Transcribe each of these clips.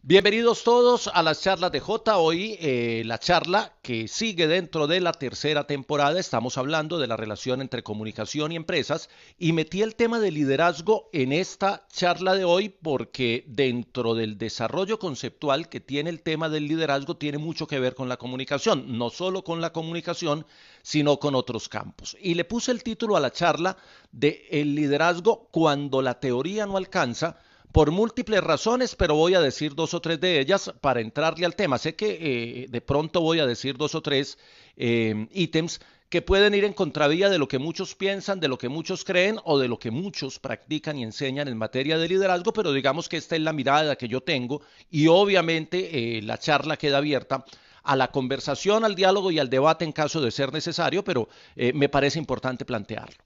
Bienvenidos todos a las charlas de J. Hoy la charla que sigue dentro de la tercera temporada. Estamos hablando de la relación entre comunicación y empresas y metí el tema de liderazgo en esta charla de hoy porque dentro del desarrollo conceptual que tiene el tema del liderazgo tiene mucho que ver con la comunicación, no solo con la comunicación, sino con otros campos. Y le puse el título a la charla de El liderazgo cuando la teoría no alcanza por múltiples razones, pero voy a decir dos o tres de ellas para entrarle al tema. Sé que de pronto voy a decir dos o tres ítems que pueden ir en contravía de lo que muchos piensan, de lo que muchos creen o de lo que muchos practican y enseñan en materia de liderazgo, pero digamos que esta es la mirada que yo tengo y obviamente la charla queda abierta a la conversación, al diálogo y al debate en caso de ser necesario, pero me parece importante plantearlo.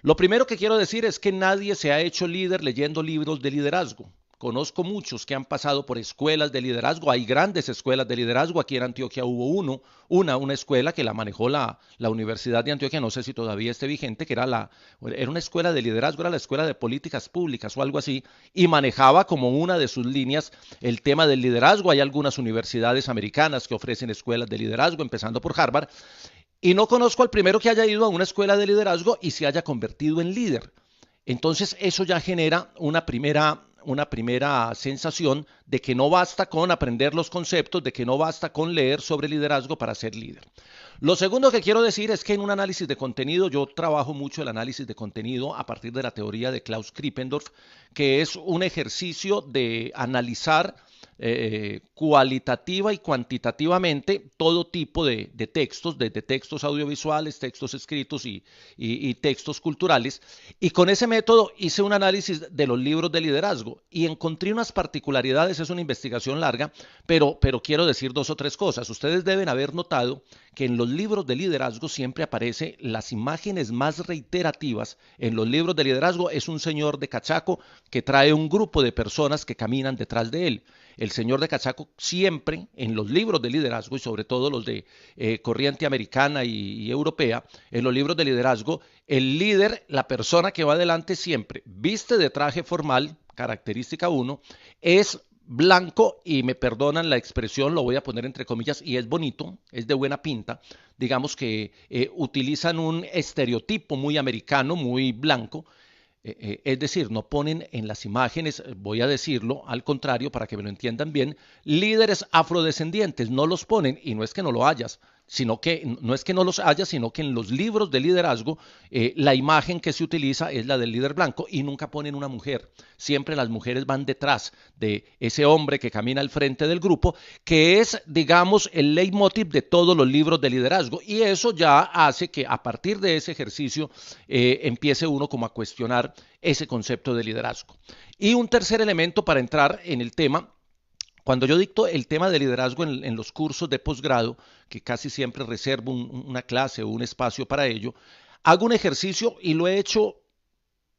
Lo primero que quiero decir es que nadie se ha hecho líder leyendo libros de liderazgo. Conozco muchos que han pasado por escuelas de liderazgo. Hay grandes escuelas de liderazgo. Aquí en Antioquia hubo una escuela que la manejó la Universidad de Antioquia, no sé si todavía esté vigente, que era una escuela de liderazgo, era la escuela de políticas públicas o algo así, y manejaba como una de sus líneas el tema del liderazgo. Hay algunas universidades americanas que ofrecen escuelas de liderazgo, empezando por Harvard, y no conozco al primero que haya ido a una escuela de liderazgo y se haya convertido en líder. Entonces eso ya genera una primera sensación de que no basta con aprender los conceptos, de que no basta con leer sobre liderazgo para ser líder. Lo segundo que quiero decir es que en un análisis de contenido, yo trabajo mucho el análisis de contenido a partir de la teoría de Klaus Krippendorf, que es un ejercicio de analizar cualitativa y cuantitativamente todo tipo de textos, desde textos audiovisuales, textos escritos y textos culturales. Y con ese método hice un análisis de los libros de liderazgo y encontré unas particularidades. Es una investigación larga, pero quiero decir dos o tres cosas. Ustedes deben haber notado que en los libros de liderazgo siempre aparecen las imágenes más reiterativas. En los libros de liderazgo es un señor de cachaco que trae un grupo de personas que caminan detrás de él. El señor de cachaco siempre en los libros de liderazgo y sobre todo los de corriente americana y europea, en los libros de liderazgo, el líder, la persona que va adelante siempre viste de traje formal, característica uno, es blanco y me perdonan la expresión, lo voy a poner entre comillas, y es bonito, es de buena pinta. Digamos que utilizan un estereotipo muy americano, muy blanco. Es decir, no ponen en las imágenes, voy a decirlo al contrario para que me lo entiendan bien, líderes afrodescendientes, no los ponen, y no es que no lo hayas, sino que no es que no los haya, sino que en los libros de liderazgo la imagen que se utiliza es la del líder blanco y nunca ponen una mujer. Siempre las mujeres van detrás de ese hombre que camina al frente del grupo, que es, digamos, el leitmotiv de todos los libros de liderazgo. Y eso ya hace que a partir de ese ejercicio empiece uno como a cuestionar ese concepto de liderazgo. Y un tercer elemento para entrar en el tema. Cuando yo dicto el tema de liderazgo en los cursos de posgrado, que casi siempre reservo una clase o un espacio para ello, hago un ejercicio y lo he hecho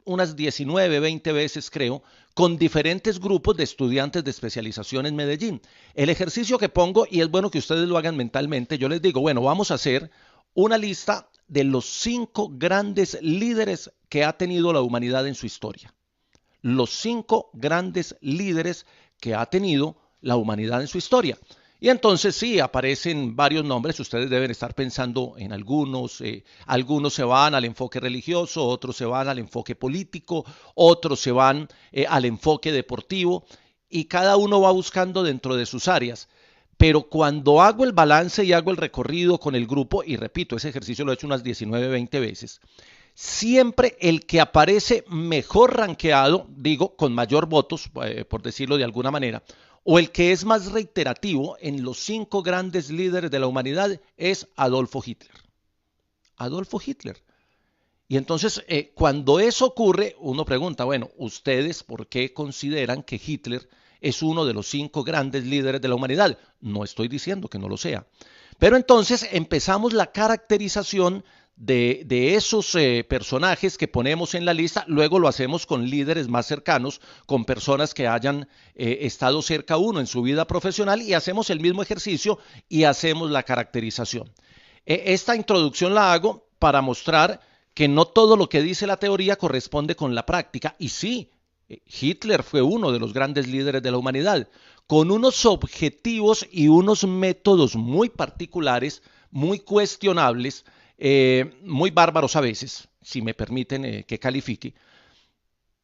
unas 19, 20 veces creo, con diferentes grupos de estudiantes de especialización en Medellín. El ejercicio que pongo, y es bueno que ustedes lo hagan mentalmente, yo les digo, bueno, vamos a hacer una lista de los 5 grandes líderes que ha tenido la humanidad en su historia. Los 5 grandes líderes que ha tenido la humanidad en su historia. Y entonces sí, aparecen varios nombres, ustedes deben estar pensando en algunos, algunos se van al enfoque religioso, otros se van al enfoque político, otros se van al enfoque deportivo, y cada uno va buscando dentro de sus áreas. Pero cuando hago el balance y hago el recorrido con el grupo, y repito, ese ejercicio lo he hecho unas 19, 20 veces, siempre el que aparece mejor rankeado, digo, con mayor votos, por decirlo de alguna manera, o el que es más reiterativo en los 5 grandes líderes de la humanidad es Adolfo Hitler. Adolfo Hitler. Y entonces, cuando eso ocurre, uno pregunta, bueno, ¿ustedes por qué consideran que Hitler es uno de los 5 grandes líderes de la humanidad? No estoy diciendo que no lo sea. Pero entonces empezamos la caracterización de esos personajes que ponemos en la lista, luego lo hacemos con líderes más cercanos, con personas que hayan estado cerca uno en su vida profesional y hacemos el mismo ejercicio y hacemos la caracterización. Esta introducción la hago para mostrar que no todo lo que dice la teoría corresponde con la práctica. Y sí, Hitler fue uno de los grandes líderes de la humanidad. con unos objetivos y unos métodos muy particulares, muy cuestionables, muy bárbaros a veces, si me permiten que califique,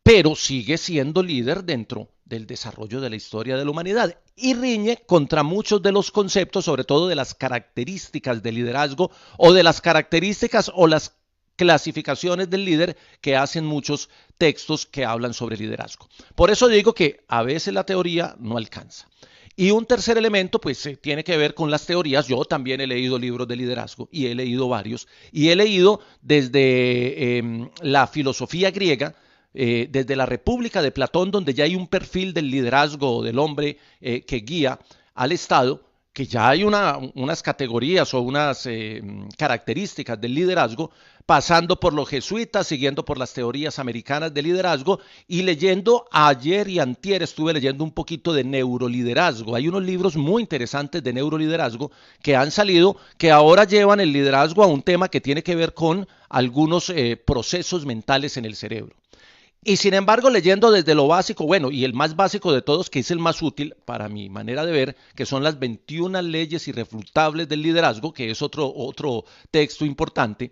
pero sigue siendo líder dentro del desarrollo de la historia de la humanidad y riñe contra muchos de los conceptos, sobre todo de las características del liderazgo o de las características o las clasificaciones del líder que hacen muchos textos que hablan sobre liderazgo. Por eso digo que a veces la teoría no alcanza. Y un tercer elemento, pues tiene que ver con las teorías. Yo también he leído libros de liderazgo y he leído varios. Y he leído desde la filosofía griega, desde la República de Platón, donde ya hay un perfil del liderazgo del hombre que guía al Estado, que ya hay unas categorías o unas características del liderazgo, pasando por los jesuitas, siguiendo por las teorías americanas de liderazgo y leyendo ayer y antier estuve leyendo un poquito de neuroliderazgo. Hay unos libros muy interesantes de neuroliderazgo que han salido, que ahora llevan el liderazgo a un tema que tiene que ver con algunos procesos mentales en el cerebro. Y sin embargo, leyendo desde lo básico, bueno, y el más básico de todos, que es el más útil para mi manera de ver, que son las 21 leyes irrefutables del liderazgo, que es otro texto importante.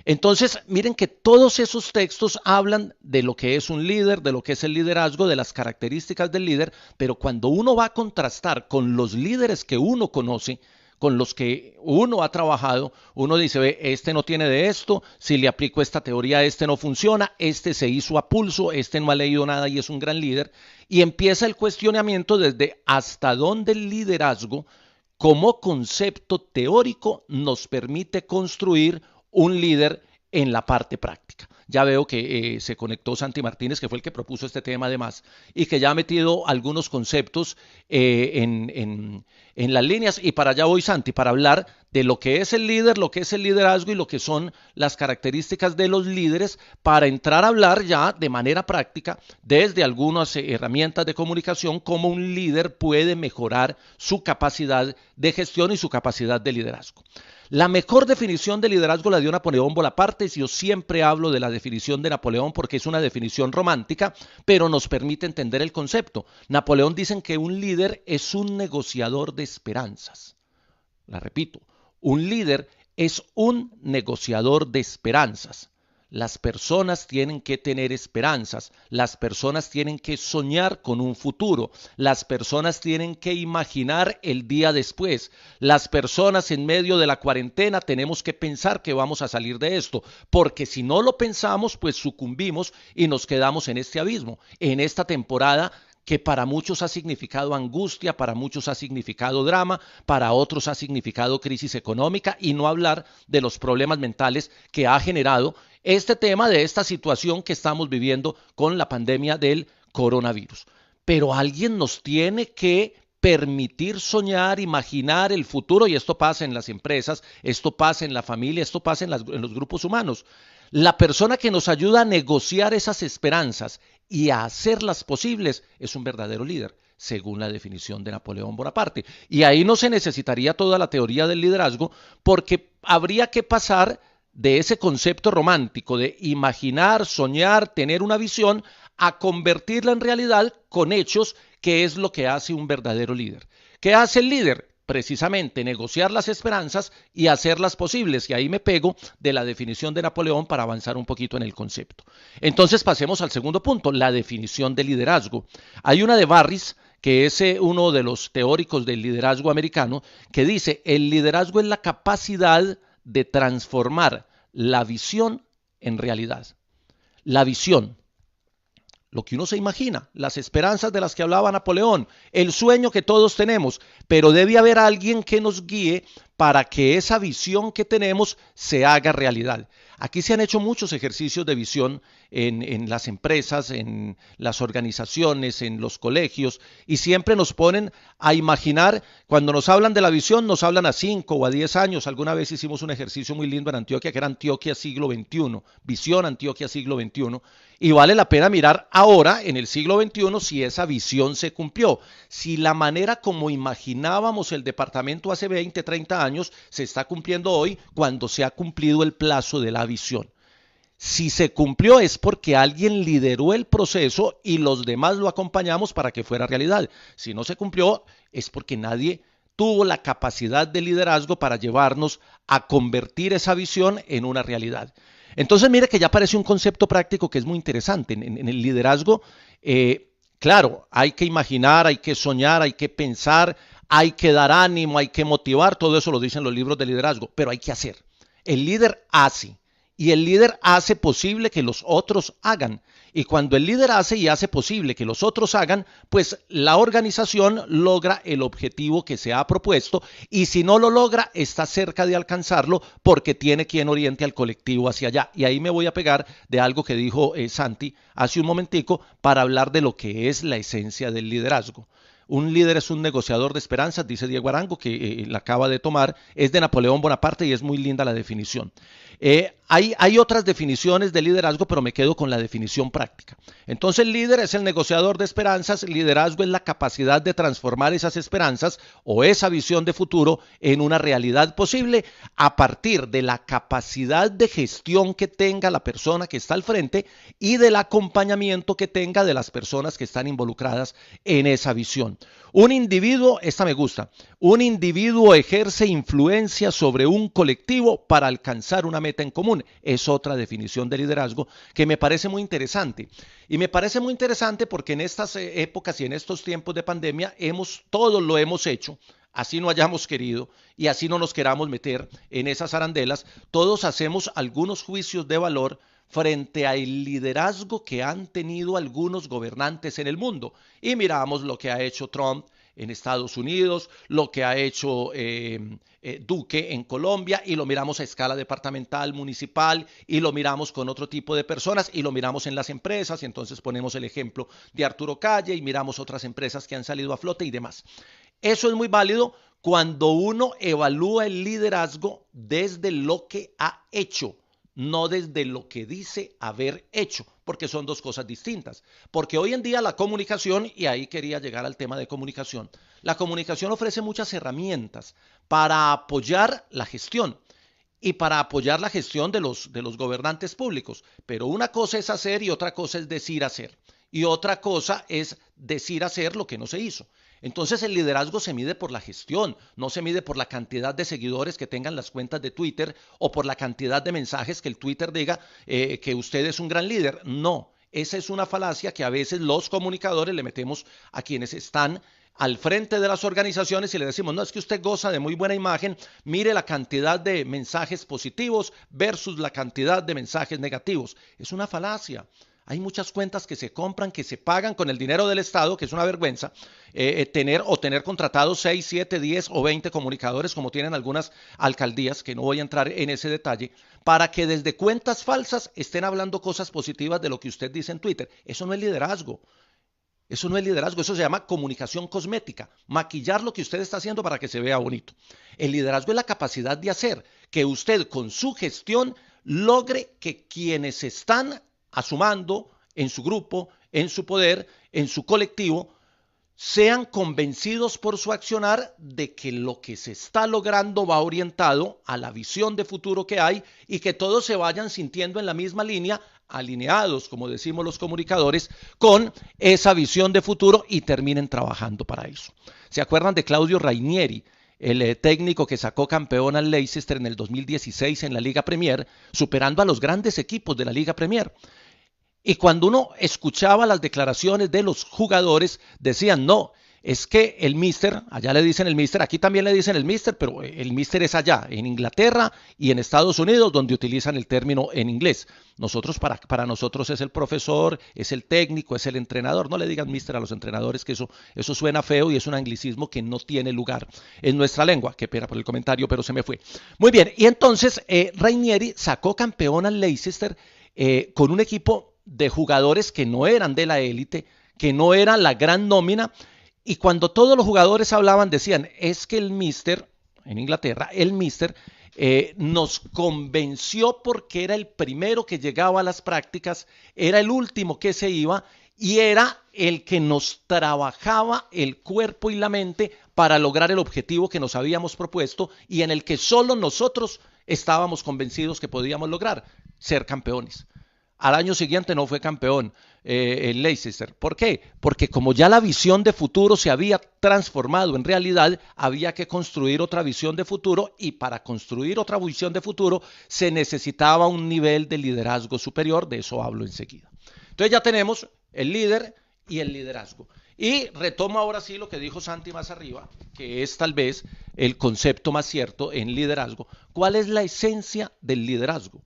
Entonces, miren que todos esos textos hablan de lo que es un líder, de lo que es el liderazgo, de las características del líder, pero cuando uno va a contrastar con los líderes que uno conoce, con los que uno ha trabajado, uno dice, ve, este no tiene de esto, si le aplico esta teoría, este no funciona, este se hizo a pulso, este no ha leído nada y es un gran líder, y empieza el cuestionamiento desde hasta dónde el liderazgo como concepto teórico nos permite construir un líder en la parte práctica. Ya veo que se conectó Santi Martínez, que fue el que propuso este tema además, y que ya ha metido algunos conceptos en las líneas. Y para allá voy, Santi, para hablar de lo que es el líder, lo que es el liderazgo y lo que son las características de los líderes, para entrar a hablar ya de manera práctica, desde algunas herramientas de comunicación, cómo un líder puede mejorar su capacidad de gestión y su capacidad de liderazgo. La mejor definición de liderazgo la dio Napoleón Bonaparte. Yo siempre hablo de la definición de Napoleón porque es una definición romántica, pero nos permite entender el concepto. Napoleón dice que un líder es un negociador de esperanzas. La repito, un líder es un negociador de esperanzas. Las personas tienen que tener esperanzas, las personas tienen que soñar con un futuro, las personas tienen que imaginar el día después, las personas en medio de la cuarentena tenemos que pensar que vamos a salir de esto, porque si no lo pensamos, pues sucumbimos y nos quedamos en este abismo, en esta temporada que para muchos ha significado angustia, para muchos ha significado drama, para otros ha significado crisis económica, y no hablar de los problemas mentales que ha generado este tema de esta situación que estamos viviendo con la pandemia del coronavirus. Pero alguien nos tiene que permitir soñar, imaginar el futuro, y esto pasa en las empresas, esto pasa en la familia, esto pasa en los grupos humanos. La persona que nos ayuda a negociar esas esperanzas y a hacerlas posibles es un verdadero líder, según la definición de Napoleón Bonaparte. Y ahí no se necesitaría toda la teoría del liderazgo, porque habría que pasar de ese concepto romántico de imaginar, soñar, tener una visión, a convertirla en realidad con hechos, que es lo que hace un verdadero líder. ¿Qué hace el líder? Precisamente negociar las esperanzas y hacerlas posibles. Y ahí me pego de la definición de Napoleón para avanzar un poquito en el concepto. Entonces pasemos al segundo punto, la definición de liderazgo. Hay una de Barris, que es uno de los teóricos del liderazgo americano, que dice, el liderazgo es la capacidad de transformar la visión en realidad. La visión, lo que uno se imagina, las esperanzas de las que hablaba Napoleón, el sueño que todos tenemos, pero debe haber alguien que nos guíe para que esa visión que tenemos se haga realidad. Aquí se han hecho muchos ejercicios de visión en las empresas, en las organizaciones, en los colegios, y siempre nos ponen a imaginar. Cuando nos hablan de la visión, nos hablan a 5 o a 10 años. Alguna vez hicimos un ejercicio muy lindo en Antioquia, que era Antioquia siglo XXI, visión Antioquia siglo XXI, y vale la pena mirar ahora, en el siglo XXI, si esa visión se cumplió, si la manera como imaginábamos el departamento hace 20, 30 años se está cumpliendo hoy, cuando se ha cumplido el plazo de la visión. Si se cumplió es porque alguien lideró el proceso y los demás lo acompañamos para que fuera realidad. Si no se cumplió es porque nadie tuvo la capacidad de liderazgo para llevarnos a convertir esa visión en una realidad. Entonces mire que ya aparece un concepto práctico que es muy interesante. En el liderazgo, claro, hay que imaginar, hay que soñar, hay que pensar, hay que dar ánimo, hay que motivar, todo eso lo dicen los libros de liderazgo, pero hay que hacer. El líder hace. Y el líder hace posible que los otros hagan. Y cuando el líder hace y hace posible que los otros hagan, pues la organización logra el objetivo que se ha propuesto, y si no lo logra, está cerca de alcanzarlo porque tiene quien oriente al colectivo hacia allá. Y ahí me voy a pegar de algo que dijo Santi hace un momentico para hablar de lo que es la esencia del liderazgo. Un líder es un negociador de esperanzas, dice Diego Arango, que la acaba de tomar, es de Napoleón Bonaparte y es muy linda la definición. Hay otras definiciones de liderazgo, pero me quedo con la definición práctica. Entonces el líder es el negociador de esperanzas, el liderazgo es la capacidad de transformar esas esperanzas o esa visión de futuro en una realidad posible a partir de la capacidad de gestión que tenga la persona que está al frente y del acompañamiento que tenga de las personas que están involucradas en esa visión. Un individuo, esta me gusta, un individuo ejerce influencia sobre un colectivo para alcanzar una meta en común. Es otra definición de liderazgo que me parece muy interesante. Y me parece muy interesante porque en estas épocas y en estos tiempos de pandemia todos lo hemos hecho. Así no hayamos querido y así no nos queramos meter en esas arandelas, todos hacemos algunos juicios de valor frente al liderazgo que han tenido algunos gobernantes en el mundo. Y miramos lo que ha hecho Trump en Estados Unidos, lo que ha hecho Duque en Colombia, y lo miramos a escala departamental, municipal, y lo miramos con otro tipo de personas, y lo miramos en las empresas, y entonces ponemos el ejemplo de Arturo Calle, y miramos otras empresas que han salido a flote y demás. Eso es muy válido cuando uno evalúa el liderazgo desde lo que ha hecho, no desde lo que dice haber hecho, porque son dos cosas distintas. Porque hoy en día la comunicación, y ahí quería llegar al tema de comunicación, la comunicación ofrece muchas herramientas para apoyar la gestión y para apoyar la gestión de los gobernantes públicos. Pero una cosa es hacer y otra cosa es decir hacer. Y otra cosa es decir hacer lo que no se hizo. Entonces el liderazgo se mide por la gestión, no se mide por la cantidad de seguidores que tengan las cuentas de Twitter o por la cantidad de mensajes que el Twitter diga que usted es un gran líder. No, esa es una falacia que a veces los comunicadores le metemos a quienes están al frente de las organizaciones y le decimos, no, es que usted goza de muy buena imagen, mire la cantidad de mensajes positivos versus la cantidad de mensajes negativos. Es una falacia. Hay muchas cuentas que se compran, que se pagan con el dinero del Estado, que es una vergüenza, tener contratados 6, 7, 10 o 20 comunicadores, como tienen algunas alcaldías, que no voy a entrar en ese detalle, para que desde cuentas falsas estén hablando cosas positivas de lo que usted dice en Twitter. Eso no es liderazgo. Eso no es liderazgo, eso se llama comunicación cosmética, maquillar lo que usted está haciendo para que se vea bonito. El liderazgo es la capacidad de hacer que usted con su gestión logre que quienes están a su mando, en su grupo, en su poder, en su colectivo, sean convencidos por su accionar de que lo que se está logrando va orientado a la visión de futuro que hay y que todos se vayan sintiendo en la misma línea, alineados, como decimos los comunicadores, con esa visión de futuro y terminen trabajando para eso. ¿Se acuerdan de Claudio Ranieri? El técnico que sacó campeón al Leicester en el 2016 en la Liga Premier, superando a los grandes equipos de la Liga Premier. Y cuando uno escuchaba las declaraciones de los jugadores, decían, no, es que el míster, allá le dicen el míster, aquí también le dicen el míster, pero el míster es allá, en Inglaterra y en Estados Unidos, donde utilizan el término en inglés. Para nosotros es el profesor, es el técnico, es el entrenador. No le digan míster a los entrenadores, que eso suena feo y es un anglicismo que no tiene lugar en nuestra lengua. Qué pena por el comentario, pero se me fue. Muy bien, y entonces Ranieri sacó campeón al Leicester con un equipo de jugadores que no eran de la élite, que no eran la gran nómina, y cuando todos los jugadores hablaban decían, es que el míster, en Inglaterra, el míster nos convenció porque era el primero que llegaba a las prácticas, era el último que se iba y era el que nos trabajaba el cuerpo y la mente para lograr el objetivo que nos habíamos propuesto y en el que solo nosotros estábamos convencidos que podíamos lograr, ser campeones. al año siguiente no fue campeón en Leicester. ¿Por qué? Porque como ya la visión de futuro se había transformado en realidad, había que construir otra visión de futuro y para construir otra visión de futuro se necesitaba un nivel de liderazgo superior, de eso hablo enseguida. Entonces ya tenemos el líder y el liderazgo. Y retomo ahora sí lo que dijo Santi más arriba, que es tal vez el concepto más cierto en liderazgo. ¿Cuál es la esencia del liderazgo?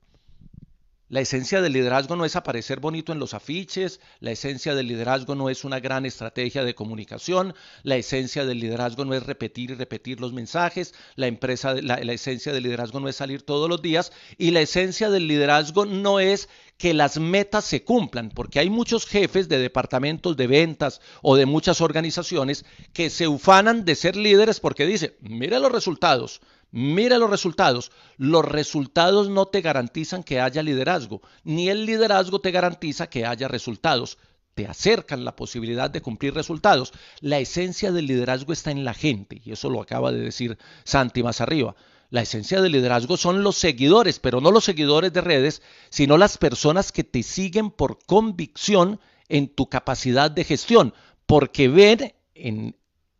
La esencia del liderazgo no es aparecer bonito en los afiches, la esencia del liderazgo no es una gran estrategia de comunicación, la esencia del liderazgo no es repetir y repetir los mensajes, la esencia del liderazgo no es salir todos los días y la esencia del liderazgo no es que las metas se cumplan, porque hay muchos jefes de departamentos de ventas o de muchas organizaciones que se ufanan de ser líderes porque dicen, mire los resultados. Mira los resultados. Los resultados no te garantizan que haya liderazgo, ni el liderazgo te garantiza que haya resultados. Te acercan la posibilidad de cumplir resultados. La esencia del liderazgo está en la gente, y eso lo acaba de decir Santi más arriba. La esencia del liderazgo son los seguidores, pero no los seguidores de redes, sino las personas que te siguen por convicción en tu capacidad de gestión, porque ven en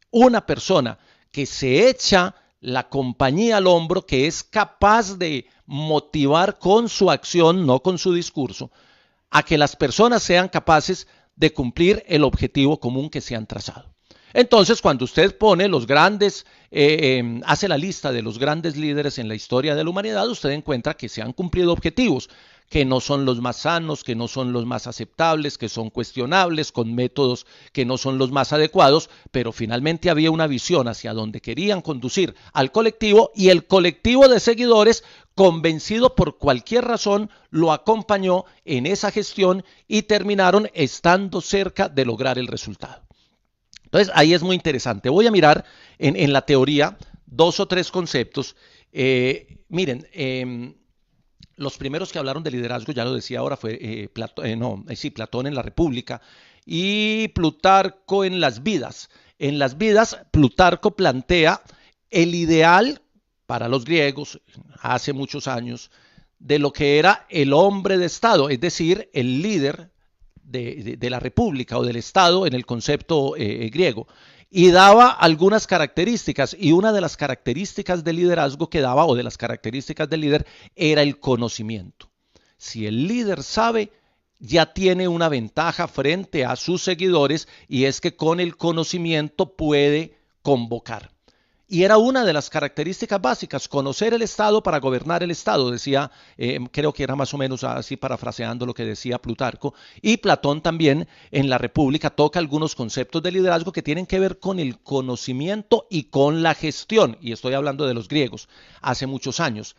una persona que se echa la compañía al hombro, que es capaz de motivar con su acción, no con su discurso, a que las personas sean capaces de cumplir el objetivo común que se han trazado. Entonces, cuando usted pone los grandes, hace la lista de los grandes líderes en la historia de la humanidad, usted encuentra que se han cumplido objetivos, que no son los más sanos, que no son los más aceptables, que son cuestionables, con métodos que no son los más adecuados, pero finalmente había una visión hacia donde querían conducir al colectivo y el colectivo de seguidores, convencido por cualquier razón, lo acompañó en esa gestión y terminaron estando cerca de lograr el resultado. Entonces, ahí es muy interesante. Voy a mirar en la teoría 2 o 3 conceptos. Miren, los primeros que hablaron de liderazgo, ya lo decía ahora, fue Platón en la República y Plutarco en las Vidas. En las Vidas, Plutarco plantea el ideal para los griegos, hace muchos años, de lo que era el hombre de Estado, es decir, el líder de la República o del Estado en el concepto griego. Y daba algunas características, y una de las características del liderazgo que daba, o de las características del líder, era el conocimiento. Si el líder sabe, ya tiene una ventaja frente a sus seguidores, y es que con el conocimiento puede convocar. Y era una de las características básicas, conocer el Estado para gobernar el Estado, decía, creo que era más o menos así parafraseando lo que decía Plutarco. Y Platón también en la República toca algunos conceptos de liderazgo que tienen que ver con el conocimiento y con la gestión. Y estoy hablando de los griegos, hace muchos años.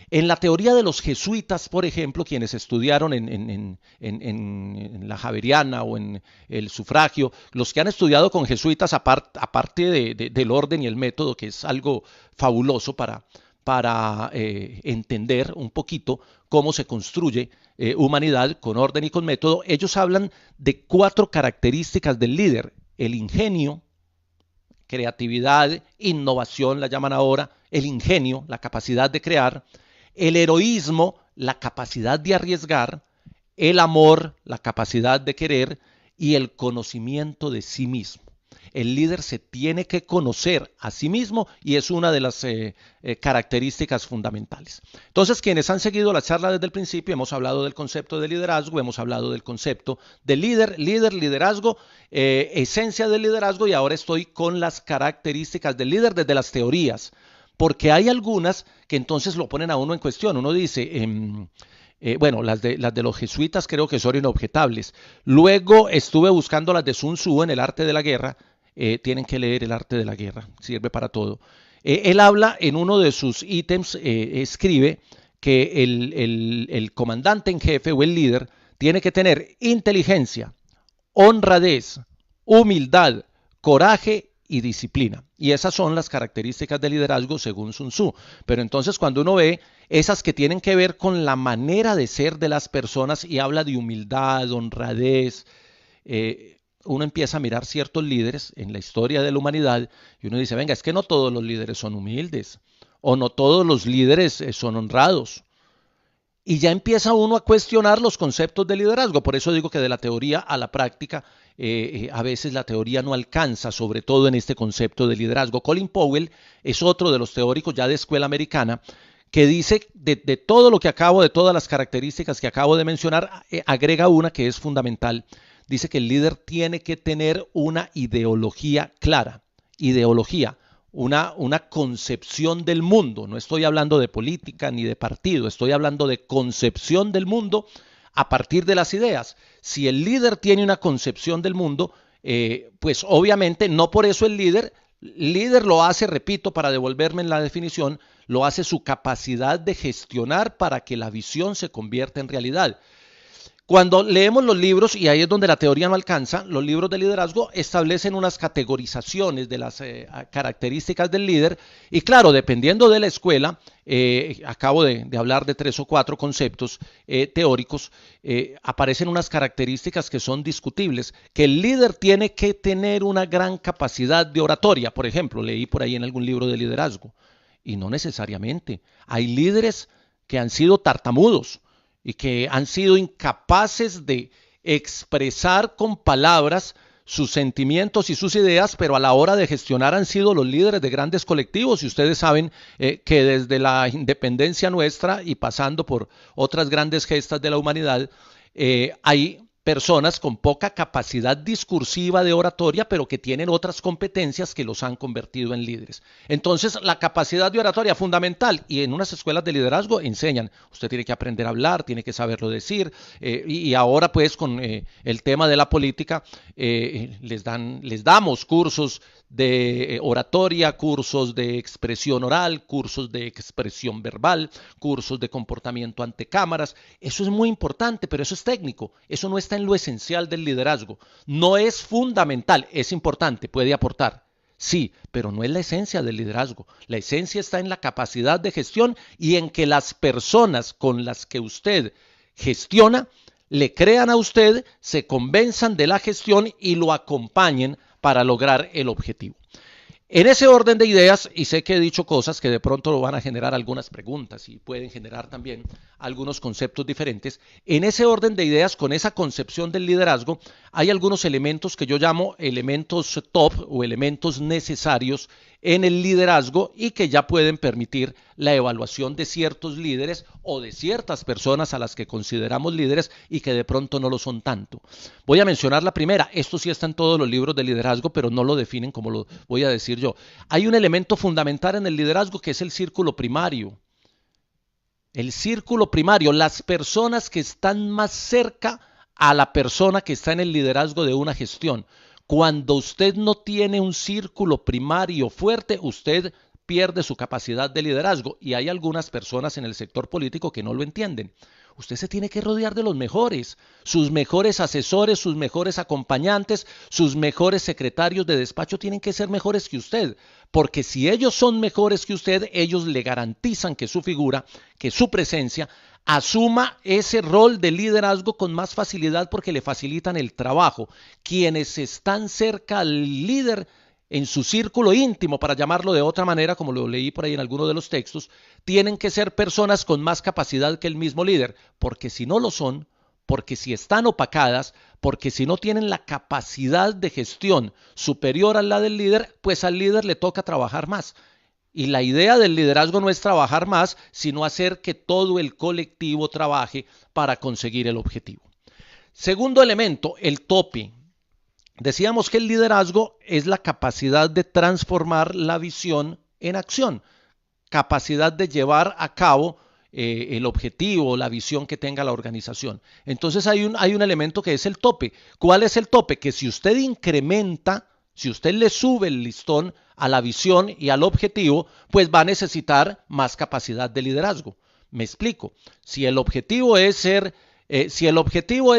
En la teoría de los jesuitas, por ejemplo, quienes estudiaron en la Javeriana o en el sufragio, los que han estudiado con jesuitas, aparte del orden y el método, que es algo fabuloso para entender un poquito cómo se construye humanidad con orden y con método, ellos hablan de 4 características del líder: el ingenio, creatividad, innovación la llaman ahora, el ingenio, la capacidad de crear, el heroísmo, la capacidad de arriesgar, el amor, la capacidad de querer y el conocimiento de sí mismo. El líder se tiene que conocer a sí mismo y es una de las características fundamentales. Entonces, quienes han seguido la charla desde el principio, hemos hablado del concepto de liderazgo, hemos hablado del concepto de liderazgo, esencia del liderazgo, y ahora estoy con las características del líder desde las teorías. Porque hay algunas que entonces lo ponen a uno en cuestión. Uno dice, bueno, las de los jesuitas creo que son inobjetables. Luego estuve buscando las de Sun Tzu en el arte de la guerra. Tienen que leer el arte de la guerra, sirve para todo. Él habla en uno de sus ítems, escribe que el comandante en jefe o el líder tiene que tener inteligencia, honradez, humildad, coraje y disciplina. Y esas son las características del liderazgo según Sun Tzu. Pero entonces cuando uno ve esas que tienen que ver con la manera de ser de las personas y habla de humildad, honradez, uno empieza a mirar ciertos líderes en la historia de la humanidad y uno dice, venga, es que no todos los líderes son humildes o no todos los líderes son honrados. y ya empieza uno a cuestionar los conceptos de liderazgo. Por eso digo que de la teoría a la práctica, a veces la teoría no alcanza, sobre todo en este concepto de liderazgo. Colin Powell es otro de los teóricos ya de escuela americana que dice de todo lo que acabo, de todas las características que acabo de mencionar, agrega una que es fundamental. Dice que el líder tiene que tener una ideología clara, ideología. Una concepción del mundo. No estoy hablando de política ni de partido, estoy hablando de concepción del mundo a partir de las ideas. Si el líder tiene una concepción del mundo, pues obviamente no por eso el líder lo hace, repito, para devolverme en la definición, lo hace su capacidad de gestionar para que la visión se convierta en realidad. Cuando leemos los libros, y ahí es donde la teoría no alcanza, los libros de liderazgo establecen unas categorizaciones de las características del líder, y claro, dependiendo de la escuela, acabo de hablar de 3 o 4 conceptos teóricos, aparecen unas características que son discutibles, que el líder tiene que tener una gran capacidad de oratoria. Por ejemplo, leí por ahí en algún libro de liderazgo, y no necesariamente. Hay líderes que han sido tartamudos, y que han sido incapaces de expresar con palabras sus sentimientos y sus ideas, pero a la hora de gestionar han sido los líderes de grandes colectivos. Y ustedes saben que desde la independencia nuestra y pasando por otras grandes gestas de la humanidad, hay personas con poca capacidad discursiva de oratoria, pero que tienen otras competencias que los han convertido en líderes. Entonces, la capacidad de oratoria es fundamental, y en unas escuelas de liderazgo enseñan, usted tiene que aprender a hablar, tiene que saberlo decir, y ahora pues con el tema de la política, les damos cursos de oratoria, cursos de expresión oral, cursos de expresión verbal, cursos de comportamiento ante cámaras. Eso es muy importante, pero eso es técnico, eso no está en lo esencial del liderazgo. No es fundamental, es importante, puede aportar, sí, pero no es la esencia del liderazgo. La esencia está en la capacidad de gestión y en que las personas con las que usted gestiona le crean a usted, se convenzan de la gestión y lo acompañen para lograr el objetivo. En ese orden de ideas, y sé que he dicho cosas que de pronto van a generar algunas preguntas y pueden generar también algunos conceptos diferentes, en ese orden de ideas, con esa concepción del liderazgo, hay algunos elementos que yo llamo elementos top o elementos necesarios en el liderazgo y que ya pueden permitir la evaluación de ciertos líderes o de ciertas personas a las que consideramos líderes y que de pronto no lo son tanto. Voy a mencionar la primera. Esto sí está en todos los libros de liderazgo, pero no lo definen como lo voy a decir yo. Hay un elemento fundamental en el liderazgo que es el círculo primario. El círculo primario, las personas que están más cerca a la persona que está en el liderazgo de una gestión. Cuando usted no tiene un círculo primario fuerte, usted pierde su capacidad de liderazgo, y hay algunas personas en el sector político que no lo entienden. Usted se tiene que rodear de los mejores, sus mejores asesores, sus mejores acompañantes, sus mejores secretarios de despacho tienen que ser mejores que usted, porque si ellos son mejores que usted, ellos le garantizan que su figura, que su presencia, asuma ese rol de liderazgo con más facilidad porque le facilitan el trabajo. Quienes están cerca al líder en su círculo íntimo, para llamarlo de otra manera, como lo leí por ahí en alguno de los textos, tienen que ser personas con más capacidad que el mismo líder, porque si no lo son, porque si están opacadas, porque si no tienen la capacidad de gestión superior a la del líder, pues al líder le toca trabajar más. Y la idea del liderazgo no es trabajar más, sino hacer que todo el colectivo trabaje para conseguir el objetivo. Segundo elemento, el tope. Decíamos que el liderazgo es la capacidad de transformar la visión en acción, capacidad de llevar a cabo el objetivo, la visión que tenga la organización. Entonces hay un elemento que es el tope. ¿Cuál es el tope? Que si usted incrementa, si usted le sube el listón a la visión y al objetivo, pues va a necesitar más capacidad de liderazgo. Me explico. Si el objetivo es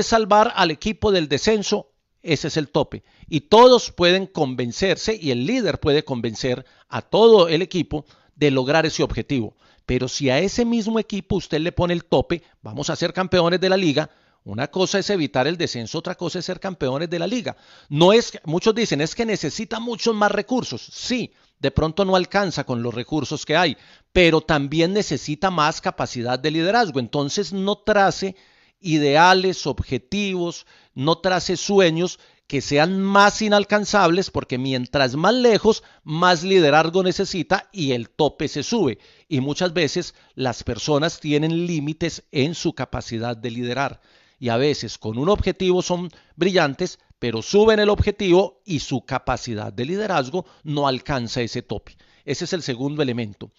salvar al equipo del descenso, ese es el tope. Y todos pueden convencerse, y el líder puede convencer a todo el equipo de lograr ese objetivo. Pero si a ese mismo equipo usted le pone el tope, vamos a ser campeones de la liga, una cosa es evitar el descenso, otra cosa es ser campeones de la liga. No es, muchos dicen, es que necesita muchos más recursos. Sí, de pronto no alcanza con los recursos que hay, pero también necesita más capacidad de liderazgo. Entonces no trace ideales, objetivos, no trace sueños que sean más inalcanzables, porque mientras más lejos, más liderazgo necesita y el tope se sube. Y muchas veces las personas tienen límites en su capacidad de liderar. Y a veces con un objetivo son brillantes, pero suben el objetivo y su capacidad de liderazgo no alcanza ese tope. Ese es el segundo elemento.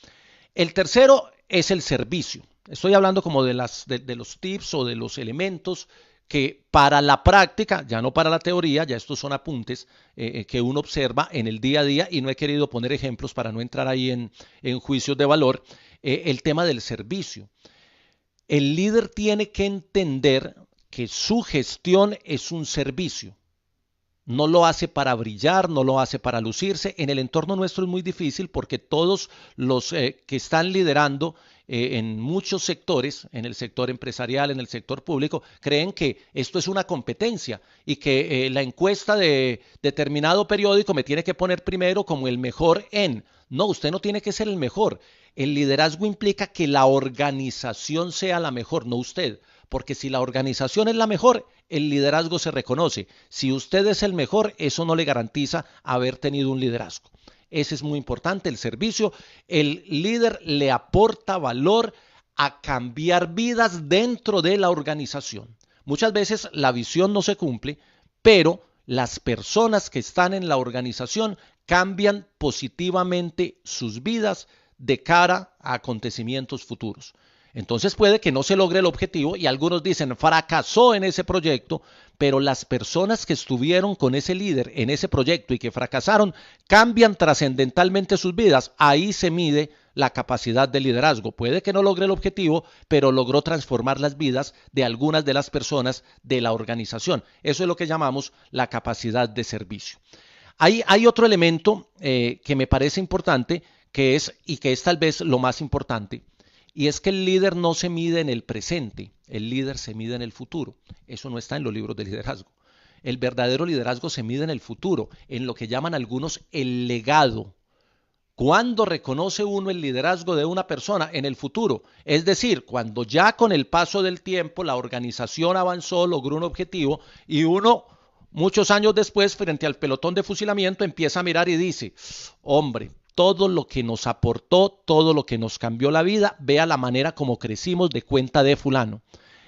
El tercero es el servicio. Estoy hablando como de los tips o de los elementos que para la práctica, ya no para la teoría, ya estos son apuntes que uno observa en el día a día, y no he querido poner ejemplos para no entrar ahí en juicios de valor. El tema del servicio. El líder tiene que entender que su gestión es un servicio. No lo hace para brillar, no lo hace para lucirse. En el entorno nuestro es muy difícil porque todos los que están liderando en muchos sectores, en el sector empresarial, en el sector público, creen que esto es una competencia y que la encuesta de determinado periódico me tiene que poner primero como el mejor en. No, usted no tiene que ser el mejor. El liderazgo implica que la organización sea la mejor, no usted. Porque si la organización es la mejor, el liderazgo se reconoce. Si usted es el mejor, eso no le garantiza haber tenido un liderazgo. Ese es muy importante, el servicio. El líder le aporta valor a cambiar vidas dentro de la organización. Muchas veces la visión no se cumple, pero las personas que están en la organización cambian positivamente sus vidas de cara a acontecimientos futuros. Entonces puede que no se logre el objetivo y algunos dicen fracasó en ese proyecto, pero las personas que estuvieron con ese líder en ese proyecto y que fracasaron cambian trascendentalmente sus vidas. Ahí se mide la capacidad de liderazgo. Puede que no logre el objetivo, pero logró transformar las vidas de algunas de las personas de la organización. Eso es lo que llamamos la capacidad de servicio. Hay otro elemento que me parece importante, que es tal vez lo más importante. Y es que el líder no se mide en el presente, el líder se mide en el futuro. Eso no está en los libros de liderazgo. El verdadero liderazgo se mide en el futuro, en lo que llaman algunos el legado. ¿Cuándo reconoce uno el liderazgo de una persona? En el futuro. Es decir, cuando ya con el paso del tiempo la organización avanzó, logró un objetivo y uno, muchos años después, frente al pelotón de fusilamiento, empieza a mirar y dice, hombre, todo lo que nos aportó, todo lo que nos cambió la vida, vea la manera como crecimos de cuenta de fulano.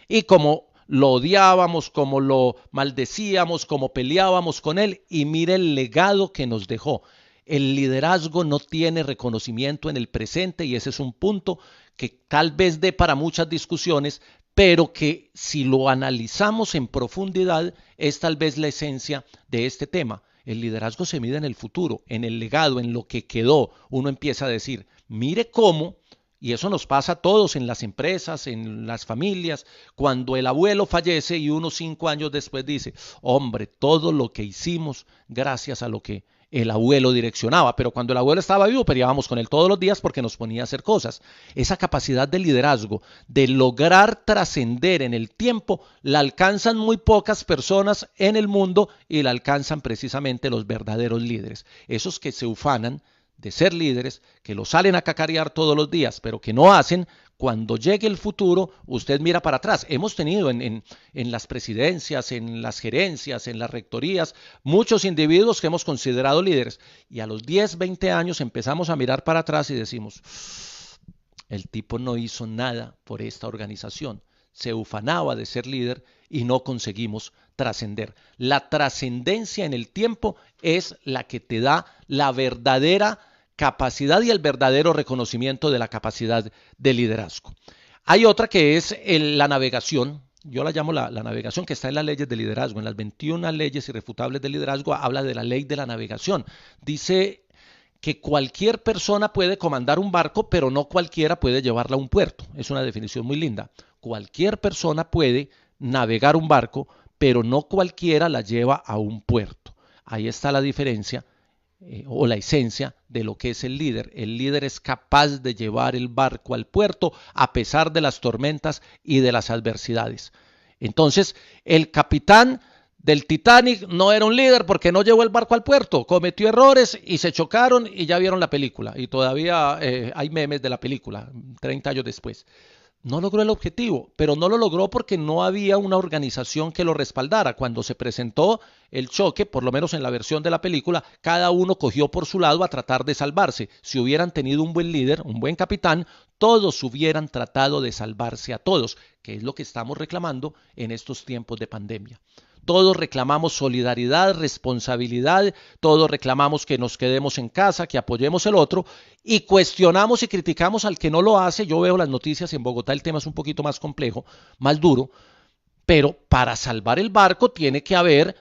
Y como lo odiábamos, como lo maldecíamos, como peleábamos con él, y mire el legado que nos dejó. El liderazgo no tiene reconocimiento en el presente y ese es un punto que tal vez dé para muchas discusiones, pero que si lo analizamos en profundidad es tal vez la esencia de este tema. El liderazgo se mide en el futuro, en el legado, en lo que quedó. Uno empieza a decir, mire cómo, y eso nos pasa a todos en las empresas, en las familias, cuando el abuelo fallece y uno 5 años después dice, hombre, todo lo que hicimos gracias a lo que el abuelo direccionaba, pero cuando el abuelo estaba vivo peleábamos con él todos los días porque nos ponía a hacer cosas. Esa capacidad de liderazgo, de lograr trascender en el tiempo, la alcanzan muy pocas personas en el mundo y la alcanzan precisamente los verdaderos líderes, esos que se ufanan de ser líderes, que lo salen a cacarear todos los días, pero que no hacen. Cuando llegue el futuro, usted mira para atrás. Hemos tenido en las presidencias, en las gerencias, en las rectorías, muchos individuos que hemos considerado líderes. Y a los 10, 20 años empezamos a mirar para atrás y decimos, el tipo no hizo nada por esta organización. Se ufanaba de ser líder y no conseguimos trascender. La trascendencia en el tiempo es la que te da la verdadera capacidad y el verdadero reconocimiento de la capacidad de liderazgo. Hay otra que es la navegación. Yo la llamo la navegación, que está en las leyes de liderazgo. En las 21 leyes irrefutables de liderazgo habla de la ley de la navegación. Dice que cualquier persona puede comandar un barco, pero no cualquiera puede llevarla a un puerto. Es una definición muy linda. Cualquier persona puede navegar un barco, pero no cualquiera la lleva a un puerto. Ahí está la diferencia o la esencia de lo que es el líder. El líder es capaz de llevar el barco al puerto a pesar de las tormentas y de las adversidades. Entonces, el capitán del Titanic no era un líder porque no llevó el barco al puerto, cometió errores y se chocaron y ya vieron la película. Y todavía hay memes de la película, 30 años después. No logró el objetivo, pero no lo logró porque no había una organización que lo respaldara. Cuando se presentó el choque, por lo menos en la versión de la película, cada uno cogió por su lado a tratar de salvarse. Si hubieran tenido un buen líder, un buen capitán, todos hubieran tratado de salvarse a todos, que es lo que estamos reclamando en estos tiempos de pandemia. Todos reclamamos solidaridad, responsabilidad, todos reclamamos que nos quedemos en casa, que apoyemos el otro y cuestionamos y criticamos al que no lo hace. Yo veo las noticias en Bogotá, el tema es un poquito más complejo, más duro, pero para salvar el barco tiene que haber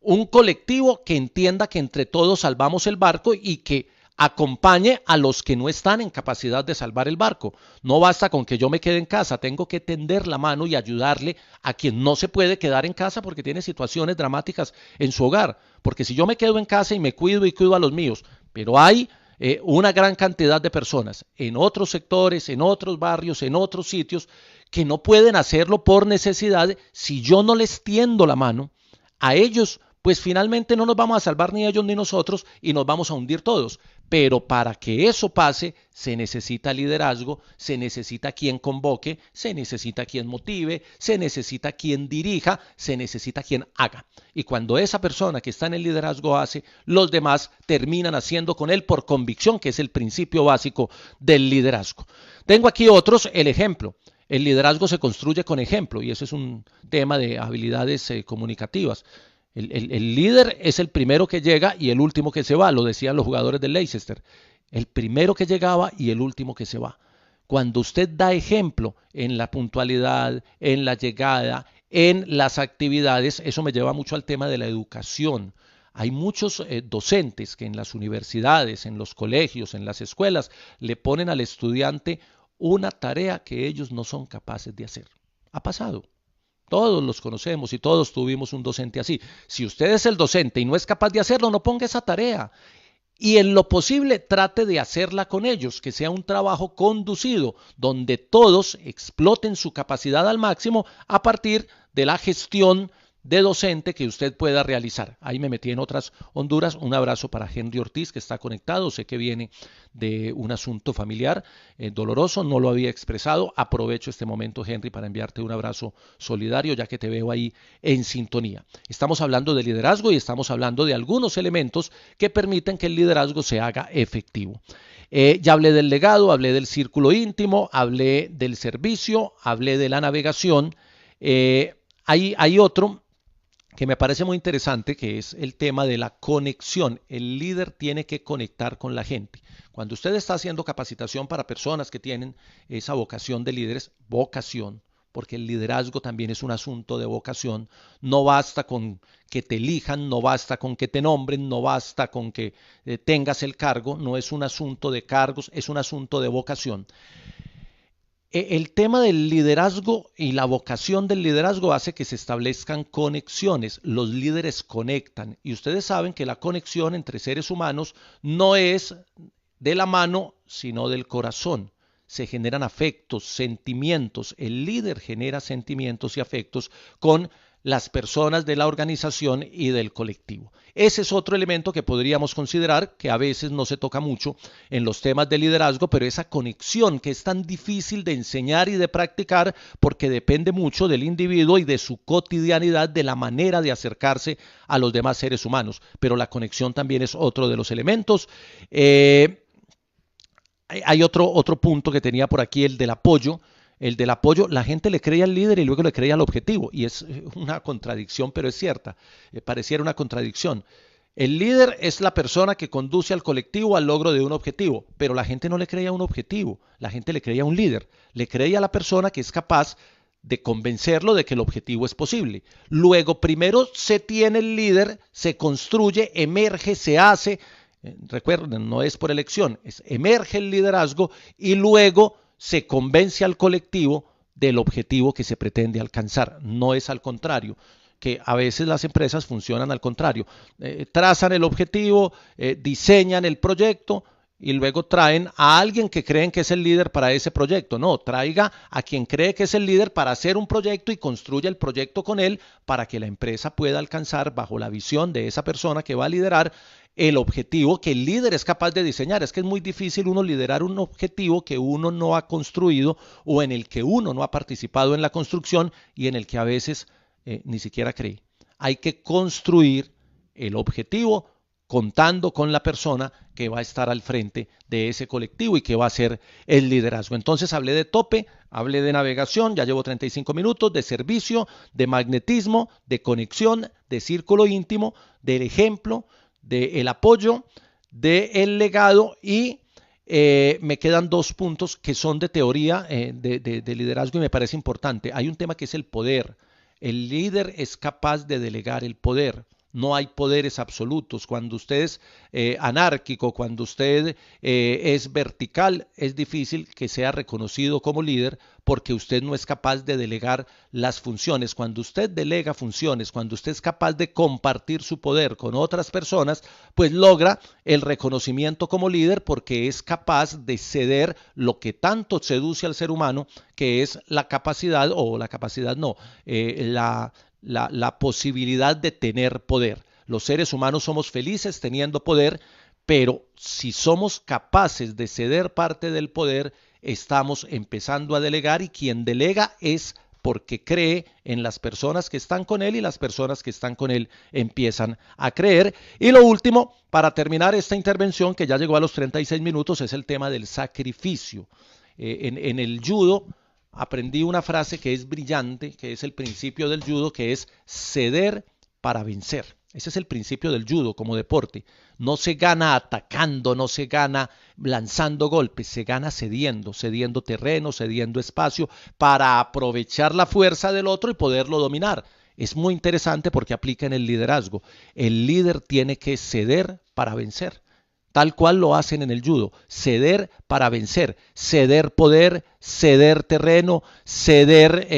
un colectivo que entienda que entre todos salvamos el barco y que acompañe a los que no están en capacidad de salvar el barco. No basta con que yo me quede en casa, tengo que tender la mano y ayudarle a quien no se puede quedar en casa porque tiene situaciones dramáticas en su hogar. Porque si yo me quedo en casa y me cuido y cuido a los míos, pero hay una gran cantidad de personas en otros sectores, en otros barrios, en otros sitios, que no pueden hacerlo por necesidad, si yo no les tiendo la mano a ellos, pues finalmente no nos vamos a salvar ni ellos ni nosotros y nos vamos a hundir todos. Pero para que eso pase se necesita liderazgo, se necesita quien convoque, se necesita quien motive, se necesita quien dirija, se necesita quien haga. Y cuando esa persona que está en el liderazgo hace, los demás terminan haciendo con él por convicción, que es el principio básico del liderazgo. Tengo aquí otros, el ejemplo. El liderazgo se construye con ejemplo y eso es un tema de habilidades comunicativas. El líder es el primero que llega y el último que se va, lo decían los jugadores del Leicester. El primero que llegaba y el último que se va. Cuando usted da ejemplo en la puntualidad, en la llegada, en las actividades, eso me lleva mucho al tema de la educación. Hay muchos docentes que en las universidades, en los colegios, en las escuelas, le ponen al estudiante una tarea que ellos no son capaces de hacer. Ha pasado. Todos los conocemos y todos tuvimos un docente así. Si usted es el docente y no es capaz de hacerlo, no ponga esa tarea. Y en lo posible trate de hacerla con ellos, que sea un trabajo conducido, donde todos exploten su capacidad al máximo a partir de la gestión de docente que usted pueda realizar. Ahí me metí en otras honduras. Un abrazo para Henry Ortiz, que está conectado. Sé que viene de un asunto familiar doloroso, no lo había expresado. Aprovecho este momento, Henry, para enviarte un abrazo solidario, ya que te veo ahí en sintonía. Estamos hablando de liderazgo y estamos hablando de algunos elementos que permiten que el liderazgo se haga efectivo. Ya hablé del legado, hablé del círculo íntimo, hablé del servicio, hablé de la navegación. Hay otro que me parece muy interesante, que es el tema de la conexión. El líder tiene que conectar con la gente. Cuando usted está haciendo capacitación para personas que tienen esa vocación de líderes, vocación, porque el liderazgo también es un asunto de vocación, no basta con que te elijan, no basta con que te nombren, no basta con que tengas el cargo, no es un asunto de cargos, es un asunto de vocación. El tema del liderazgo y la vocación del liderazgo hace que se establezcan conexiones. Los líderes conectan y ustedes saben que la conexión entre seres humanos no es de la mano, sino del corazón. Se generan afectos, sentimientos. El líder genera sentimientos y afectos con las personas de la organización y del colectivo. Ese es otro elemento que podríamos considerar, que a veces no se toca mucho en los temas de liderazgo, pero esa conexión que es tan difícil de enseñar y de practicar porque depende mucho del individuo y de su cotidianidad, de la manera de acercarse a los demás seres humanos. Pero la conexión también es otro de los elementos. Hay otro punto que tenía por aquí, el del apoyo. El del apoyo, la gente le cree al líder y luego le cree al objetivo. Y es una contradicción, pero es cierta. Pareciera una contradicción. El líder es la persona que conduce al colectivo al logro de un objetivo, pero la gente no le cree a un objetivo, la gente le cree a un líder. Le cree a la persona que es capaz de convencerlo de que el objetivo es posible. Luego, primero se tiene el líder, se construye, emerge, se hace. Recuerden, no es por elección, emerge el liderazgo y luego se convence al colectivo del objetivo que se pretende alcanzar. No es al contrario, que a veces las empresas funcionan al contrario. Trazan el objetivo, diseñan el proyecto y luego traen a alguien que creen que es el líder para ese proyecto. No, traiga a quien cree que es el líder para hacer un proyecto y construya el proyecto con él para que la empresa pueda alcanzar, bajo la visión de esa persona que va a liderar, el objetivo que el líder es capaz de diseñar. Es que es muy difícil uno liderar un objetivo que uno no ha construido o en el que uno no ha participado en la construcción y en el que a veces ni siquiera cree. Hay que construir el objetivo contando con la persona que va a estar al frente de ese colectivo y que va a ser el liderazgo. Entonces hablé de tope, hablé de navegación, ya llevo 35 minutos, de servicio, de magnetismo, de conexión, de círculo íntimo, del ejemplo, del apoyo, del legado y me quedan 2 puntos que son de teoría de liderazgo y me parece importante. Hay un tema que es el poder. El líder es capaz de delegar el poder. No hay poderes absolutos. Cuando usted es anárquico, cuando usted es vertical, es difícil que sea reconocido como líder porque usted no es capaz de delegar las funciones. Cuando usted delega funciones, cuando usted es capaz de compartir su poder con otras personas, pues logra el reconocimiento como líder porque es capaz de ceder lo que tanto seduce al ser humano, que es la capacidad, o la capacidad no, la posibilidad de tener poder. Los seres humanos somos felices teniendo poder, pero si somos capaces de ceder parte del poder, estamos empezando a delegar y quien delega es porque cree en las personas que están con él y las personas que están con él empiezan a creer. Y lo último, para terminar esta intervención que ya llegó a los 36 minutos, es el tema del sacrificio. En el judo aprendí una frase que es brillante, que es el principio del judo, que es ceder para vencer. Ese es el principio del judo como deporte. No se gana atacando, no se gana lanzando golpes, se gana cediendo, cediendo terreno, cediendo espacio para aprovechar la fuerza del otro y poderlo dominar. Es muy interesante porque aplica en el liderazgo. El líder tiene que ceder para vencer, tal cual lo hacen en el judo, ceder para vencer, ceder poder, ceder terreno, ceder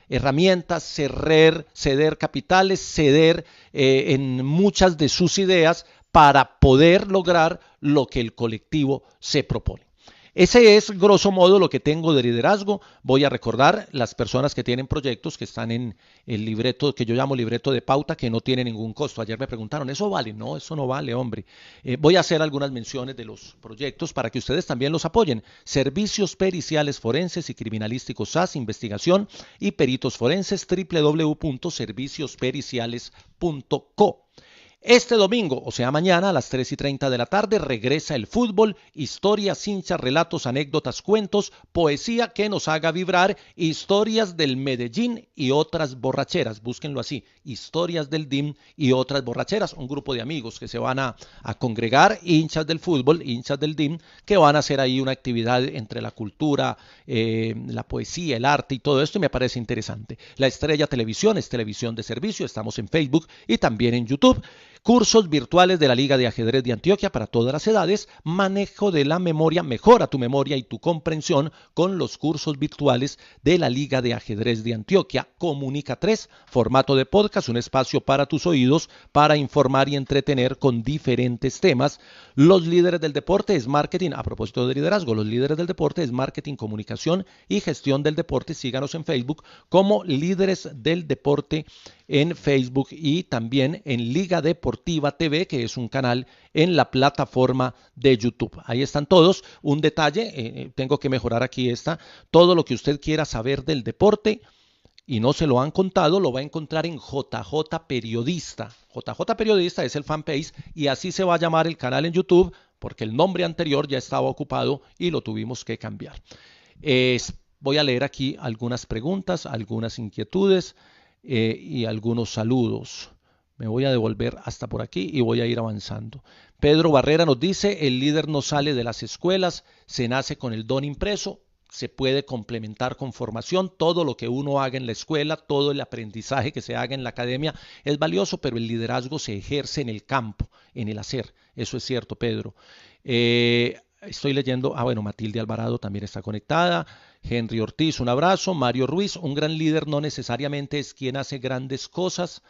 herramientas, ceder capitales, ceder en muchas de sus ideas para poder lograr lo que el colectivo se propone. Ese es, grosso modo, lo que tengo de liderazgo. Voy a recordar las personas que tienen proyectos que están en el libreto, que yo llamo libreto de pauta, que no tiene ningún costo. Ayer me preguntaron, ¿eso vale? No, eso no vale, hombre. Voy a hacer algunas menciones de los proyectos para que ustedes también los apoyen. Servicios periciales forenses y criminalísticos SAS, investigación y peritos forenses, www.serviciospericiales.co. Este domingo, o sea mañana a las 3:30 de la tarde, regresa el fútbol, historias, hinchas, relatos, anécdotas, cuentos, poesía que nos haga vibrar, historias del Medellín y otras borracheras. Búsquenlo así, historias del DIM y otras borracheras. Un grupo de amigos que se van a congregar, hinchas del fútbol, hinchas del DIM, que van a hacer ahí una actividad entre la cultura, la poesía, el arte y todo esto, y me parece interesante. La Estrella Televisión es televisión de servicio, estamos en Facebook y también en YouTube. Cursos virtuales de la Liga de Ajedrez de Antioquia para todas las edades, manejo de la memoria, mejora tu memoria y tu comprensión con los cursos virtuales de la Liga de Ajedrez de Antioquia. Comunica 3, formato de podcast, un espacio para tus oídos para informar y entretener con diferentes temas. Los líderes del deporte es marketing, a propósito de liderazgo, los líderes del deporte es marketing, comunicación y gestión del deporte. Síganos en Facebook como Líderes del Deporte en Facebook y también en Liga Deportiva TV, que es un canal en la plataforma de YouTube. Ahí están todos. Un detalle, tengo que mejorar aquí todo lo que usted quiera saber del deporte y no se lo han contado, lo va a encontrar en JJ Periodista. JJ Periodista es el fanpage y así se va a llamar el canal en YouTube porque el nombre anterior ya estaba ocupado y lo tuvimos que cambiar. Voy a leer aquí algunas preguntas, algunas inquietudes y algunos saludos. Me voy a devolver hasta por aquí y voy a ir avanzando. Pedro Barrera nos dice, el líder no sale de las escuelas, se nace con el don impreso, se puede complementar con formación, todo lo que uno haga en la escuela, todo el aprendizaje que se haga en la academia es valioso, pero el liderazgo se ejerce en el campo, en el hacer. Eso es cierto, Pedro. Estoy leyendo, bueno, Matilde Alvarado también está conectada, Henry Ortiz, un abrazo, Mario Ruiz, un gran líder no necesariamente es quien hace grandes cosas,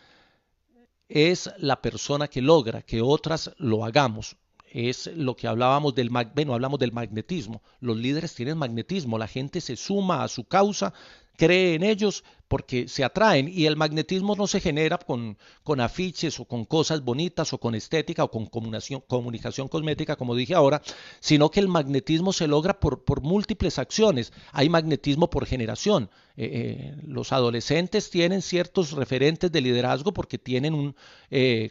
es la persona que logra que otras lo hagamos. es lo que hablábamos bueno, hablamos del magnetismo. Los líderes tienen magnetismo, la gente se suma a su causa, cree en ellos porque se atraen, y el magnetismo no se genera con afiches o con cosas bonitas o con estética o con comunicación cosmética, como dije ahora, sino que el magnetismo se logra por múltiples acciones. Hay magnetismo por generación. Los adolescentes tienen ciertos referentes de liderazgo porque tienen un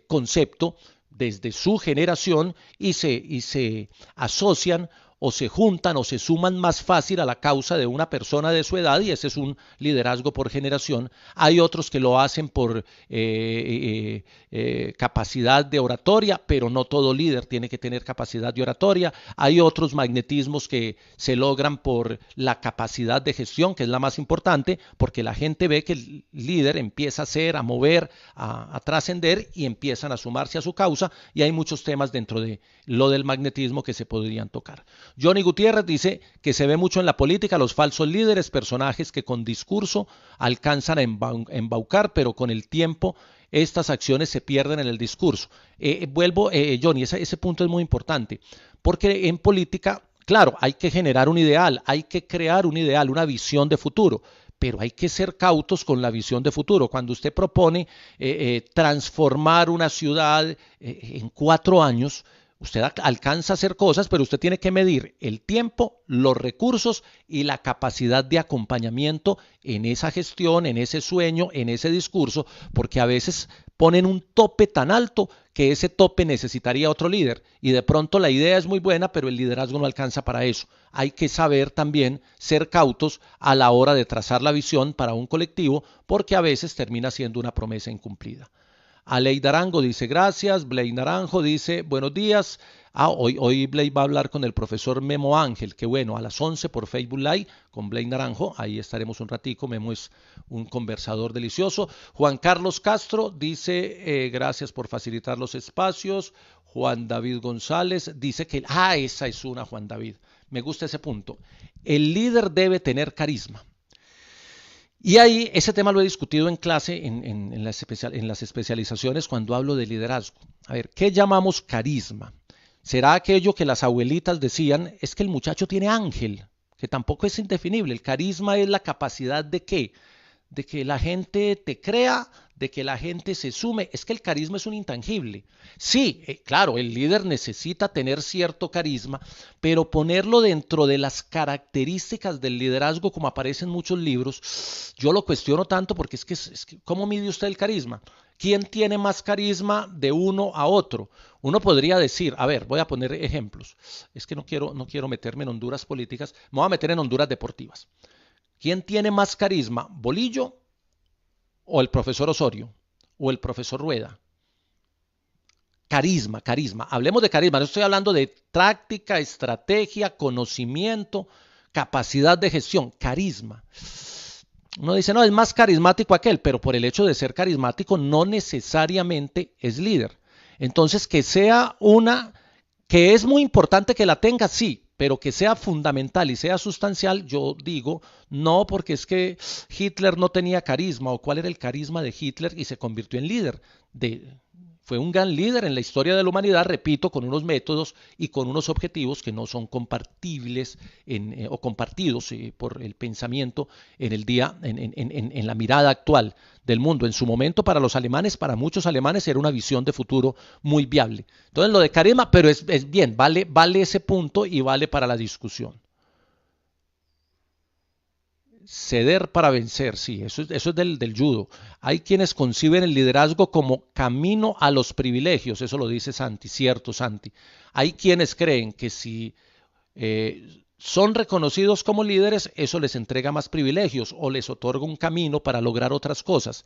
concepto desde su generación y se asocian o se juntan o se suman más fácil a la causa de una persona de su edad, y ese es un liderazgo por generación. Hay otros que lo hacen por capacidad de oratoria, pero no todo líder tiene que tener capacidad de oratoria. Hay otros magnetismos que se logran por la capacidad de gestión, que es la más importante, porque la gente ve que el líder empieza a hacer, a mover, a trascender, y empiezan a sumarse a su causa, y hay muchos temas dentro de lo del magnetismo que se podrían tocar. Johnny Gutiérrez dice que se ve mucho en la política los falsos líderes, personajes que con discurso alcanzan a embaucar, pero con el tiempo estas acciones se pierden en el discurso. Johnny, ese punto es muy importante, porque en política, claro, hay que generar un ideal, hay que crear un ideal, una visión de futuro, pero hay que ser cautos con la visión de futuro. Cuando usted propone transformar una ciudad en 4 años, usted alcanza a hacer cosas, pero usted tiene que medir el tiempo, los recursos y la capacidad de acompañamiento en esa gestión, en ese sueño, en ese discurso, porque a veces ponen un tope tan alto que ese tope necesitaría otro líder, y de pronto la idea es muy buena, pero el liderazgo no alcanza para eso. Hay que saber también ser cautos a la hora de trazar la visión para un colectivo, porque a veces termina siendo una promesa incumplida. Aleida Arango dice gracias. Blay Naranjo dice buenos días. Hoy Blay va a hablar con el profesor Memo Ángel, que bueno, a las 11 por Facebook Live con Blay Naranjo. Ahí estaremos un ratico. Memo es un conversador delicioso. Juan Carlos Castro dice gracias por facilitar los espacios. Juan David González dice que esa es una, Juan David. Me gusta ese punto. El líder debe tener carisma. Y ahí ese tema lo he discutido en clase, en las especializaciones, cuando hablo de liderazgo. A ver, ¿qué llamamos carisma? ¿Será aquello que las abuelitas decían, es que el muchacho tiene ángel? Que tampoco es indefinible. El carisma es la capacidad de ¿qué? De que la gente te crea, de que la gente se sume. Es que el carisma es un intangible. Sí, claro, el líder necesita tener cierto carisma, pero ponerlo dentro de las características del liderazgo, como aparece en muchos libros, yo lo cuestiono tanto, porque es que ¿cómo mide usted el carisma? ¿Quién tiene más carisma de uno a otro? Uno podría decir, a ver, voy a poner ejemplos. Es que no quiero meterme en honduras políticas, me voy a meter en honduras deportivas. ¿Quién tiene más carisma, Bolillo o el profesor Osorio o el profesor Rueda? Carisma. Hablemos de carisma. No estoy hablando de táctica, estrategia, conocimiento, capacidad de gestión. Carisma. Uno dice, no, es más carismático aquel, pero por el hecho de ser carismático no necesariamente es líder. Entonces, que sea que es muy importante que la tenga, sí, pero que sea fundamental y sea sustancial, yo digo, no, porque es que Hitler no tenía carisma, o cuál era el carisma de Hitler y se convirtió en líder. Fue un gran líder en la historia de la humanidad, repito, con unos métodos y con unos objetivos que no son compartibles o compartidos por el pensamiento en la mirada actual del mundo. En su momento, para los alemanes, para muchos alemanes, era una visión de futuro muy viable. Entonces, lo de carisma, pero es bien, vale ese punto y vale para la discusión. Ceder para vencer, sí, eso es del judo. Hay quienes conciben el liderazgo como camino a los privilegios, eso lo dice Santi, cierto Santi. Hay quienes creen que si son reconocidos como líderes, eso les entrega más privilegios o les otorga un camino para lograr otras cosas.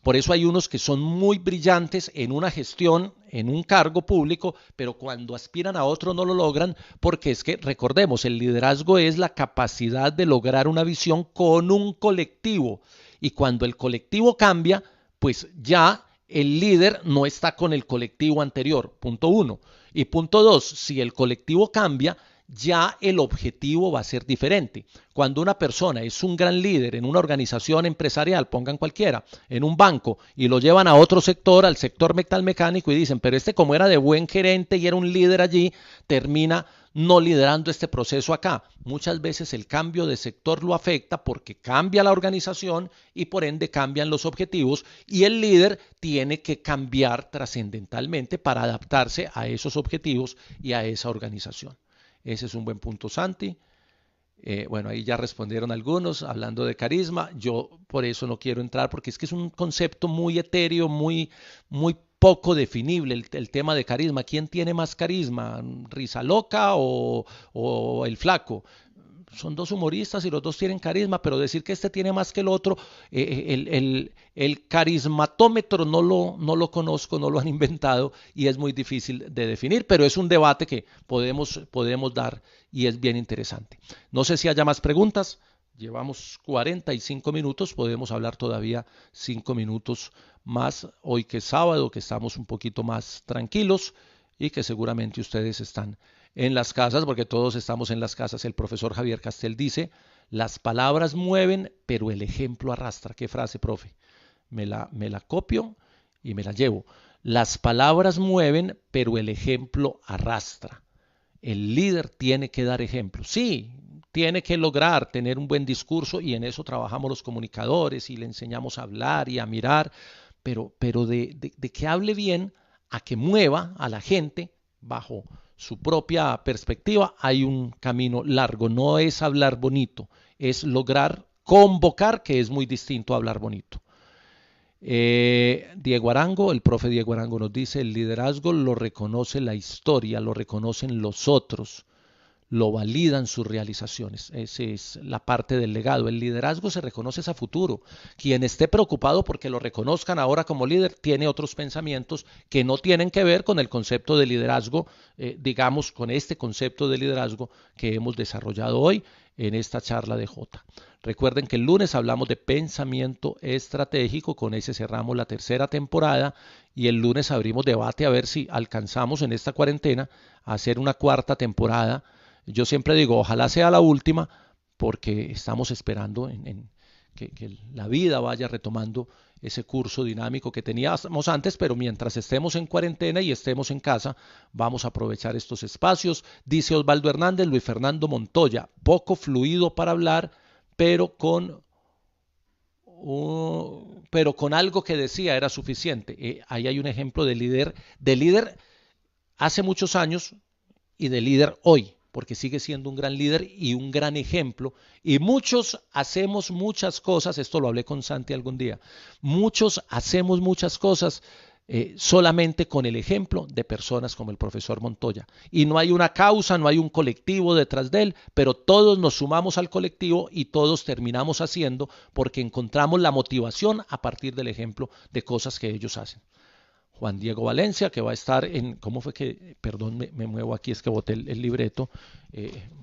Por eso hay unos que son muy brillantes en una gestión, en un cargo público, pero cuando aspiran a otro no lo logran, porque es que, recordemos, el liderazgo es la capacidad de lograr una visión con un colectivo. Y cuando el colectivo cambia, pues ya el líder no está con el colectivo anterior, punto 1. Y punto 2, si el colectivo cambia, ya el objetivo va a ser diferente. Cuando una persona es un gran líder en una organización empresarial, pongan cualquiera, en un banco, y lo llevan a otro sector, al sector metalmecánico, y dicen, pero este como era de buen gerente y era un líder allí, termina no liderando este proceso acá. Muchas veces el cambio de sector lo afecta porque cambia la organización y por ende cambian los objetivos y el líder tiene que cambiar trascendentalmente para adaptarse a esos objetivos y a esa organización. Ese es un buen punto, Santi. Bueno, ahí ya respondieron algunos hablando de carisma. Yo por eso no quiero entrar porque es que es un concepto muy etéreo, muy poco definible el tema de carisma. ¿Quién tiene más carisma? ¿Risa Loca o el Flaco? Son dos humoristas y los dos tienen carisma, pero decir que este tiene más que el otro, el carismatómetro no lo conozco, no lo han inventado y es muy difícil de definir, pero es un debate que podemos dar y es bien interesante. No sé si haya más preguntas, llevamos 45 minutos, podemos hablar todavía 5 minutos más hoy que es sábado, que estamos un poquito más tranquilos y que seguramente ustedes están en las casas, porque todos estamos en las casas. El profesor Javier Castel dice, las palabras mueven, pero el ejemplo arrastra. ¿Qué frase, profe? Me la copio y me la llevo. Las palabras mueven, pero el ejemplo arrastra. El líder tiene que dar ejemplo. Sí, tiene que lograr tener un buen discurso y en eso trabajamos los comunicadores y le enseñamos a hablar y a mirar, pero de que hable bien a que mueva a la gente bajo su propia perspectiva, hay un camino largo. No es hablar bonito, es lograr convocar, que es muy distinto a hablar bonito. Diego Arango, el profe Diego Arango nos dice, el liderazgo lo reconoce la historia, lo reconocen los otros, lo validan sus realizaciones. Esa es la parte del legado. El liderazgo se reconoce a futuro. Quien esté preocupado porque lo reconozcan ahora como líder tiene otros pensamientos que no tienen que ver con el concepto de liderazgo, digamos, con este concepto de liderazgo que hemos desarrollado hoy en esta charla de Jota. Recuerden que el lunes hablamos de pensamiento estratégico, con ese cerramos la tercera temporada y el lunes abrimos debate a ver si alcanzamos en esta cuarentena a hacer una cuarta temporada. Yo siempre digo, ojalá sea la última, porque estamos esperando que la vida vaya retomando ese curso dinámico que teníamos antes, pero mientras estemos en cuarentena y estemos en casa, vamos a aprovechar estos espacios. Dice Osvaldo Hernández, Luis Fernando Montoya, poco fluido para hablar, pero con algo que decía era suficiente. Ahí hay un ejemplo de líder hace muchos años y de líder hoy, porque sigue siendo un gran líder y un gran ejemplo. Y muchos hacemos muchas cosas, esto lo hablé con Santi algún día, muchos hacemos muchas cosas solamente con el ejemplo de personas como el profesor Montoya. Y no hay una causa, no hay un colectivo detrás de él, pero todos nos sumamos al colectivo y todos terminamos haciendo porque encontramos la motivación a partir del ejemplo de cosas que ellos hacen. Juan Diego Valencia, que va a estar en, ¿cómo fue que? Perdón, me muevo aquí, es que boté el libreto,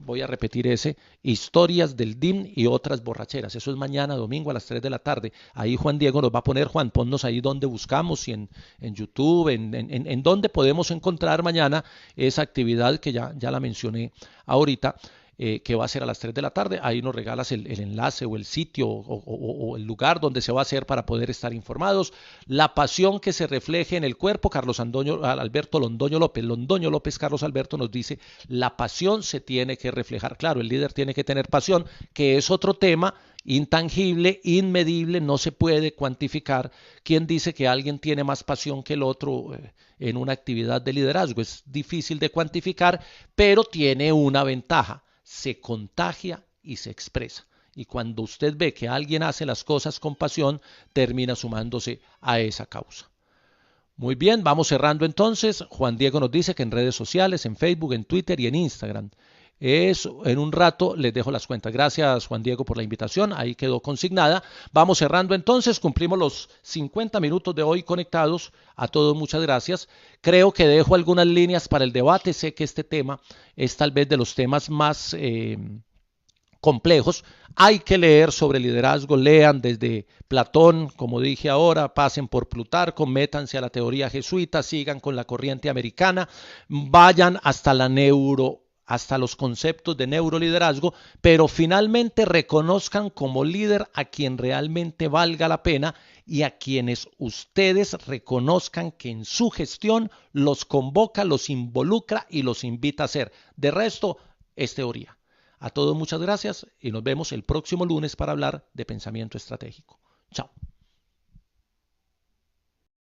voy a repetir ese, Historias del DIM y otras borracheras, eso es mañana domingo a las 3 de la tarde, ahí Juan Diego nos va a poner, Juan, ponnos ahí donde buscamos, si en YouTube, en donde podemos encontrar mañana esa actividad que ya la mencioné ahorita, que va a ser a las 3 de la tarde. Ahí nos regalas el enlace o el sitio o el lugar donde se va a hacer para poder estar informados. La pasión que se refleje en el cuerpo. Carlos Alberto Londoño López Carlos Alberto nos dice, la pasión se tiene que reflejar. Claro, el líder tiene que tener pasión, que es otro tema intangible, inmedible, no se puede cuantificar. ¿Quién dice que alguien tiene más pasión que el otro en una actividad de liderazgo? Es difícil de cuantificar, pero tiene una ventaja. Se contagia y se expresa. Y cuando usted ve que alguien hace las cosas con pasión, termina sumándose a esa causa. Muy bien, vamos cerrando entonces. Juan Diego nos dice que en redes sociales, en Facebook, en Twitter y en Instagram. En un rato les dejo las cuentas. Gracias, Juan Diego, por la invitación. Ahí quedó consignada. Vamos cerrando entonces. Cumplimos los 50 minutos de hoy conectados. A todos muchas gracias. Creo que dejo algunas líneas para el debate. Sé que este tema es tal vez de los temas más complejos. Hay que leer sobre liderazgo. Lean desde Platón, como dije ahora, pasen por Plutarco, métanse a la teoría jesuita, sigan con la corriente americana, vayan hasta la hasta los conceptos de neuroliderazgo, pero finalmente reconozcan como líder a quien realmente valga la pena y a quienes ustedes reconozcan que en su gestión los convoca, los involucra y los invita a hacer. De resto, es teoría. A todos muchas gracias y nos vemos el próximo lunes para hablar de pensamiento estratégico. Chao.